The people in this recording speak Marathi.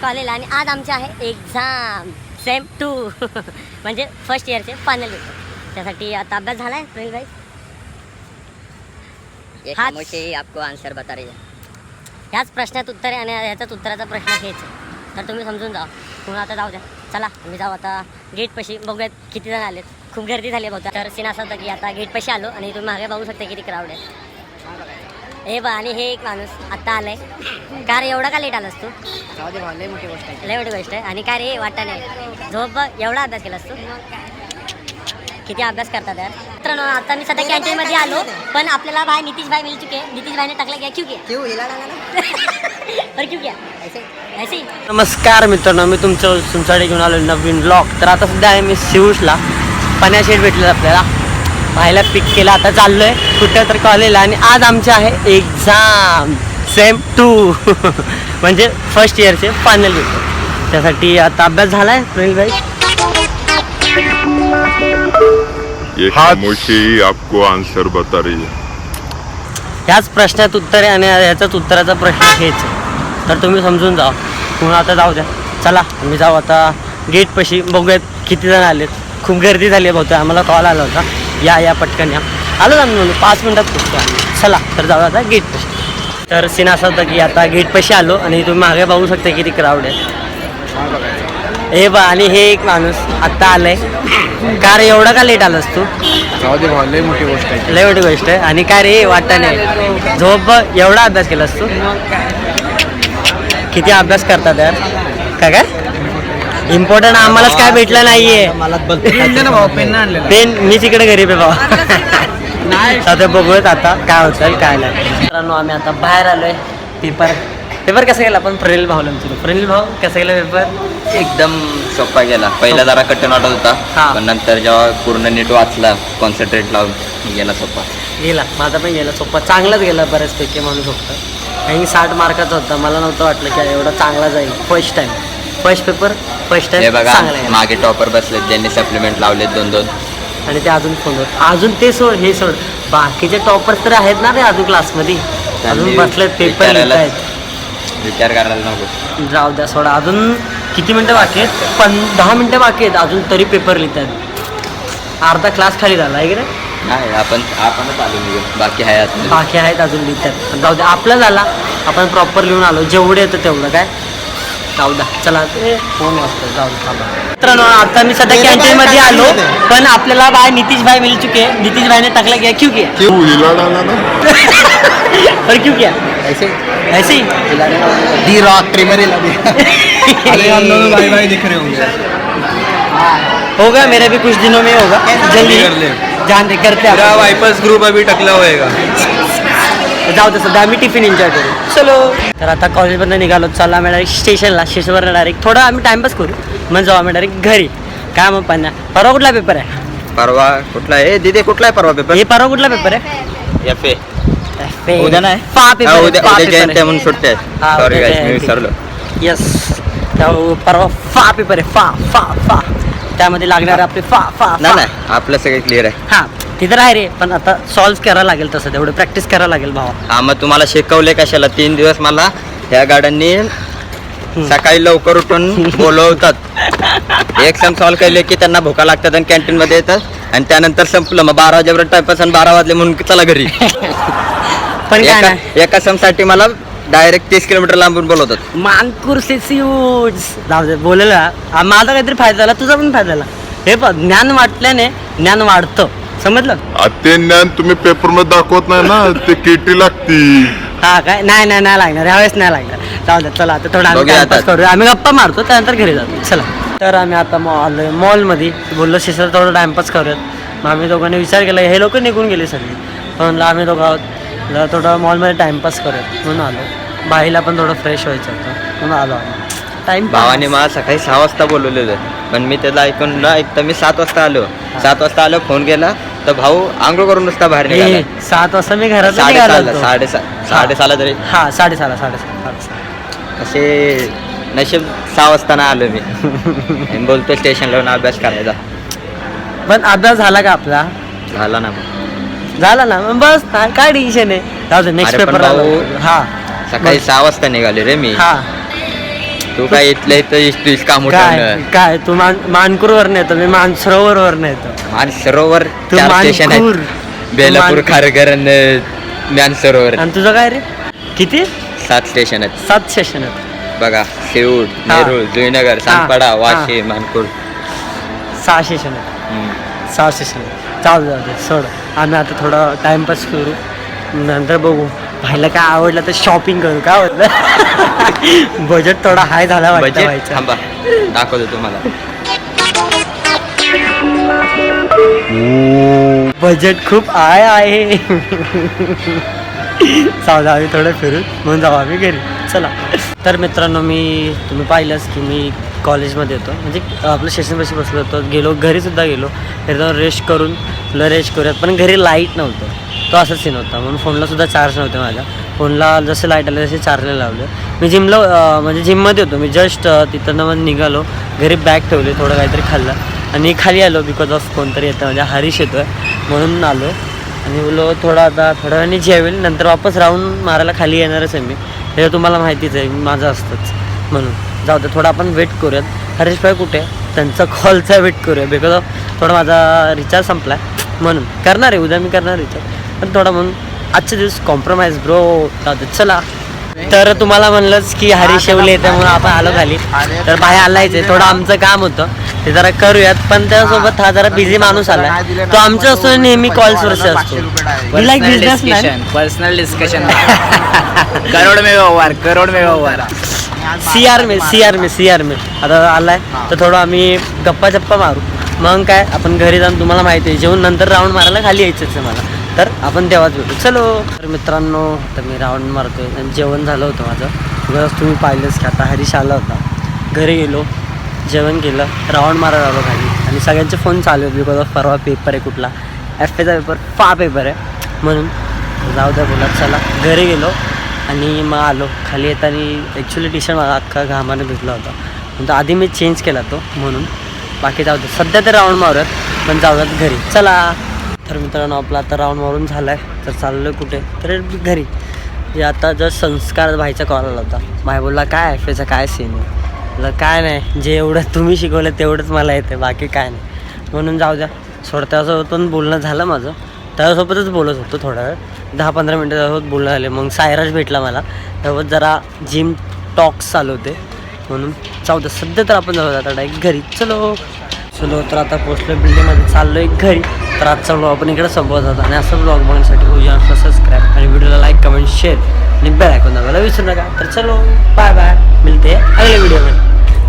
कॉलेज आणि आज आमचे आहे एक्झाम सेम 2 म्हणजे फर्स्ट इयरचे फायनल पेपर. त्यासाठी आता अभ्यास झाला आहे प्रवीण भाई. आपको आन्सर बता रही है. ह्याच प्रश्नात उत्तर आहे आणि ह्याचाच उत्तराचा प्रश्न हेच तर तुम्ही समजून जा. तुम्ही आता जाऊ द्या. चला मी जाऊ आता गेट पशी बघूयात किती जण आलेत. खूप गर्दी झाली बहुतेक. तर सीन असा होता की आता गेट पशी आलो आणि तुम्ही मागे बघू शकता किती क्राऊड आहे. हे बा आणि हे एक माणूस आता आलाय. का रे एवढा का लेट आलास तू? लय मोठी गोष्ट आहे. लय मोठी गोष्ट आहे. आणि काय रे वाटत नाही झोप बघ. एवढा अभ्यास केलास तू? किती अभ्यास करतात यार मित्रांनो. आता मी सध्या कॅन्टीन मध्ये आलो पण आपल्याला भाई नितीश भाई मिल चुके. नितीश भाईने टाकला गया क्यों पर क्यों ऐसे. नमस्कार मित्रांनो, मी तुमच्यासाठी घेऊन आलो नवीन ब्लॉग. तर आता सध्या आहे मी शिवूशला. पाण्या शेड भेटले आपल्याला पाहायला पिक केला. आता चाललोय कुठं तर कॉलेजला आणि आज आमचे आहे एक्झाम सेम 2 म्हणजे फर्स्ट इयरचे फायनल पेपर. त्यासाठी आता अभ्यास झाला आहे प्रवीण भाई. ये खामोशी आपको आंसर बता रही है. ह्याच प्रश्नात उत्तर आहे आणि ह्याचाच उत्तराचा प्रश्न हेच आहे. तर तुम्ही समजून जा. म्हणून आता जाऊ द्या. चला मी जाऊ आता गेट पशी बघूयात किती जण आलेत. खूप गर्दी झाली आहे बहुतेक. आम्हाला कॉल आला होता या पटकन या. आलो ना म्हणून 5 मिनिटात पोहोचतो. चला तर जाऊ आता गेट पशी. तर सीन असा होता की आता गेट पशी आलो आणि तुम्ही मागे बघू शकता किती क्राऊड आहे. हे बा आणि हे एक माणूस आत्ता आलाय. का रे एवढा का लेट आलास तू? लय मोठी गोष्ट आहे. लय मोठी गोष्ट आहे. आणि काय रे वाटत नाही झोप बघ. एवढा अभ्यास केलास तू? किती अभ्यास करतात यार. काय इम्पॉर्टंट आम्हालाच काय भेटलं नाहीये. पेन मी तिकडे गरीब आहे बाबा. आता बघूयात आता काय होतं काय नाही. मित्रांनो आम्ही आता बाहेर आलोय. पेपर कसा गेला? पण प्रेल भावला प्रेल भाऊ कसा गेला पेपर? एकदम सोपा गेला. पहिला जरा कठीण वाटत होता हा. पण नंतर जेव्हा पूर्ण नीट वाचला कॉन्सन्ट्रेट लावून गेला सोपा. गेला माझा पण गेला सोपा. चांगलाच गेला बऱ्याचपैकी म्हणू शकतो. काही 60 मार्काचा होता. मला नव्हतं वाटलं की एवढा चांगला जाईल. फर्स्ट पेपर फर्स्ट हे टाइम बघा चांगला गेला. मागे टॉपर बसलेत ज्यांनी सप्लिमेंट लावलेत 2-2. आणि ते अजून फोनवर अजून ते सोड हे सोड. बाकीचे टॉपर्स तर आहेत ना रे अजून क्लासमध्ये. अजून बसलेत पेपर लिहित आहेत. विचार करायला नको. जाऊ द्या सोडा. अजून किती मिनटं बाकी आहेत? 10 मिनटं बाकी आहेत अजून तरी पेपर लिहित आहेत. अर्धा क्लास खाली झाला आहे की नाही. नाही आपणच आलो निघून. बाकी आहे अजून. बाकी आहेत अजून लिहितात. जाऊ द्या आपला झाला. आपण प्रॉपर लिहून आलो. जेवढे येतं तेवढं काय. जाऊ द्या चला. ते फोन वाजतो. जाऊ द्या. मित्रांनो आता मी सध्या कॅन्टीन मध्ये आलो पण आपल्याला भाई नितीश भाई मिल चुके. नितीश भाईने टाकला गया क्यों किया? क्यों हिला डाला ना? और क्यों किया ऐसे ही? डी रॉक ट्रिमर अरे हम दोनों भाई भाई दिख रहे होंगे. होगा मेरे भी कुछ दिनों में होगा. जल्दी जान दे करते हैं. वाइपर्स ग्रुप अभी टकला होएगा. जाऊ दे सध्या आम्ही टिफिन एन्जॉय करू. चलो तर आता कॉलेजमधून निघालो. चला आम्ही डायरेक्ट स्टेशनवर डायरेक्ट थोडं आम्ही टाइमपास करू. मग जाऊ आम्ही डायरेक्ट घरी. काय मग पाण्या परवा कुठला पेपर आहे? परवा कुठला आहे दिदे? कुठला आहे परवा पेपर? हे परवा कुठला पेपर आहे? FA. उद्या नाही उद्या जयंती आहे म्हणून सुट्टी आहे. हा, सॉरी उद्या गाईस मी जयंती. विसरलो. यस परवा फा पेपर आहे. फा त्यामध्ये लागणार आपले फा नाही आपलं सगळं क्लिअर आहे. हा ते तर आहे रे. पण आता सॉल्व्ह करायला लागेल. तसं तेवढं प्रॅक्टिस करायला लागेल भावा. हा मग तुम्हाला शिकवले कशाला? 3 दिवस मला ह्या गाड्यांनी सकाळी लवकर उठून बोलवतात. एक सम सॉल्व्ह केले की त्यांना भुका लागतात आणि कॅन्टीन मध्ये येतात आणि त्यानंतर संपलं. मग 12 वाजेपर्यंत टाइमपास आणि 12 वाजले म्हणून चला घरी. पण काय नाही एका समसाठी मला डायरेक्ट 30 किलोमीटर लांबून बोलवतात. मानपूर जाऊ दे बोललेला. माझा काहीतरी फायदा झाला तुझा पण फायदा झाला. हे पण ज्ञान वाटल्याने ज्ञान वाढतं. समजलं? ते ज्ञान तुम्ही पेपर मध्ये दाखवत नाही ना. ते केटी लागती. हा काय नाही लागणार ह्यावेळेस नाही लागणार. जाऊ द्या चला आता थोडं आम्ही बघूया टाइमपास आता. करू. आम्ही गप्पा मारतो त्यानंतर घरी जातो. चला तर आम्ही आता मॉलमध्ये बोललो शिसर थोडं टाइमपास करूयात. मग आम्ही दोघांनी विचार केला. हे लोक निघून गेले सगळे पण आम्ही दोघं आहोत. थोडं मॉलमध्ये टाइमपास करूयात म्हणून आलो. बाईला पण थोडं फ्रेश व्हायचं होतं म्हणून आलो आम्ही. भावाने मला सकाळी 6 वाजता बोलवलेलं पण मी त्याला ऐकून न ऐकता मी 7 वाजता आलो. 7 वाजता आलो फोन केला तर भाऊ आंघोळ करून नुसता बाहेर निघाला. 7 वाजता मी घरात 6:30 तरी. हा 6:30 असे नशीब 6 वाजता ना आलो मी. बोलतो स्टेशनला येऊन अभ्यास करायचा. पण अभ्यास झाला का आपला? झाला ना मग. झाला ना मग बस. काय टेन्शन आहे. जाऊ दे नेक्स्ट अरे पण पेपर. भाऊ, हा सकाळी 6 वाजता निघाले रे मी. हा तू काय इथल्या इथं इष्टीस काम काय उठवणं काय तू मानकूर वर येतो, मी मानसरोवर वर येतो. मानसरोवर तू 4 स्टेशन मानकूर. आहेत, बेलापूर, मानकूर. खारघर आणि ज्ञानसरोवर आणि तुझं काय रे किती? 7 स्टेशन आहेत 7 स्टेशन आहेत. बघा. शेऊट, हा. नेरूळ, जुईनगर, सानपाडा, हा. वाशी, मानपूर. 6 स्टेशन आहेत. हम्म. 6 स्टेशन आहेत. जाऊ दे सोड. आम्ही आता थोडं टाइमपास करू, नंतर बघू भाईला काय आवडलं तर शॉपिंग करू. काय आवडलं बजेट थोडा हाय झाला वाटतं बजेट व्हायचं. थांबा दाखवतो तुम्हाला. बजेट खूप आहे जाऊ आम्ही थोडं फिरून म्हणून जाऊ आम्ही घरी. चला तर मित्रांनो, तुम्ही पाहिलंच की मी कॉलेजमध्ये येतो, म्हणजे आपलं स्टेशनपाशी बसलो होतो. गेलो घरीसुद्धा गेलो, घरी जाऊन रेस्ट करून तुला रेस्ट करूयात, पण घरी लाईट नव्हतं. तो असा सीन होता, म्हणून फोनलासुद्धा चार्ज नव्हते माझ्या फोनला. जसे लाईट आले तसे चार्जला लावले. मी जिमला म्हणजे जिममध्ये होतो मी. जस्ट तिथं मग निघालो, घरी बॅग ठेवली, थोडं काहीतरी खाल्लं आणि खाली आलो. बिकॉज ऑफ कोणतरी येतं, म्हणजे हरीश येतो आहे म्हणून आलो. आणि बोलो थोडा आता थोड्या वेळाने जेवेल, नंतर वापस राऊंड मारायला खाली येणारच आहे मी. हे तुम्हाला माहितीच आहे, माझं असतंच. म्हणून जाऊ दे, थोडं आपण वेट करूयात. हरीश भाई कुठे आहे, त्यांचा कॉलचा वेट करूया. बिकॉज ऑफ थोडा माझा रिचार्ज संपला आहे, म्हणून करणार आहे उद्या मी करणार रिचार्ज, पण थोडा म्हणून आजचे दिवस कॉम्प्रोमाइज ब्रो. जाऊ दे चला. तर तुम्हाला म्हणलंच की हरीश येवले येते म्हणून आपण आलो खाली. तर बाहेर आलायच आहे, थोडं आमचं काम होतं ते जरा करूयात, पण त्यासोबत हा जरा बिझी माणूस आला. तो आमच्या असतो नेहमी कॉल्सवरच असतो. Like business personal discussion crore में व्यवहार सीआर में आता आलाय, तर थोडं आम्ही गप्पा चप्पा मारू. मग काय आपण घरी जाऊन, तुम्हाला माहिती आहे जेवण नंतर राऊंड मारायला खाली यायचंच आहे मला, तर आपण तेव्हाच भेटू. चलो तर मित्रांनो, आता मी राऊंड मारतोय आणि जेवण झालं होतं माझं. बस तुम्ही पाहिलंच की आता हरीश आला होता, घरी गेलो, जेवण केलं, राऊंड मारायला आलो खाली. आणि सगळ्यांचे फोन चालू आहेत, बिकॉज ऑफ परवा पेपर आहे कुठला FAचा पेपर पेपर आहे म्हणून. जाऊ द्या बोला. चला घरी गेलो आणि मग आलो खाली येताना. ॲक्च्युली टी शर्ट माझा अख्खा घामाने भिजला होता, नंतर आधी मी चेंज केला तो म्हणून. बाकी जाऊ दे, सध्या ते राऊंड मारूयात, पण जाऊयात घरी. चला तर मित्रांनो, आपला आता राऊंड मारून झाला आहे, तर चाललो कुठे तर घरी. जे आता जस्ट संस्कार भाईचा कॉल आला होता. भाई बोलला काय FAचा काय सीन आहे. म्हटलं काय नाही, जे एवढं तुम्ही शिकवलं तेवढंच मला येतं, बाकी काय नाही. म्हणून जाऊ द्या सोड. त्यासोबत बोलणं झालं माझं, त्यासोबतच बोलत होतो थोडा वेळ, 10-15 मिनटं त्यासोबत बोलणं झाले. मग सायराज भेटला मला, त्यासोबत जरा जिम टॉक्स चालू होते. म्हणून जाऊ द्या, सध्या तर आपण जाऊ आता डायरेक्ट घरी. चलो तर आता पोचलो बिल्डिंगमध्ये, चाललो एक घरी. तर आजचा ब्लॉग आपण इकडे संपवत होता. आणि असं ब्लॉग बघण्यासाठी होऊ सबस्क्राईब आणि व्हिडिओला लाईक, कमेंट, शेअर आणि बेल आयकॉन दाबायला विसरू नका. तर चलो बाय बाय, मिळते अगले व्हिडिओ में.